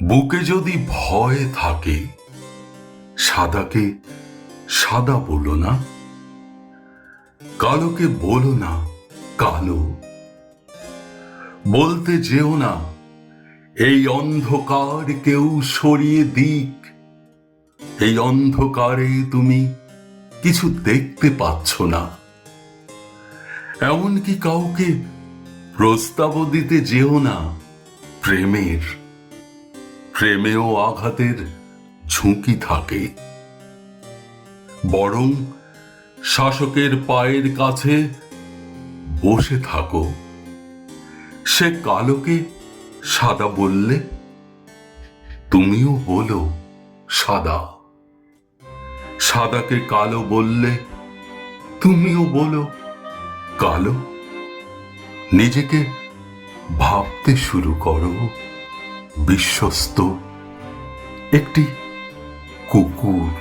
বুকে যদি ভয় থাকে, সাদাকে সাদা বলো না, কালোকে বলো না কালো। বলতে যেও না এই অন্ধকার কেউ সরিয়ে দিক, এই অন্ধকারে তুমি কিছু দেখতে পাচ্ছ না। এমনকি কাউকে প্রস্তাব দিতে যেও না প্রেমের, প্রেমেও আঘাতের ঝুঁকি থাকে। বরং শাসকের পায়ের কাছে বসে থাকো। সে কালোকে সাদা বললে তুমিও বলো সাদা, সাদাকে কালো বললে তুমিও বলো কালো। নিজেকে ভাবতে শুরু করো বিশ্বস্ত একটি কুকুর।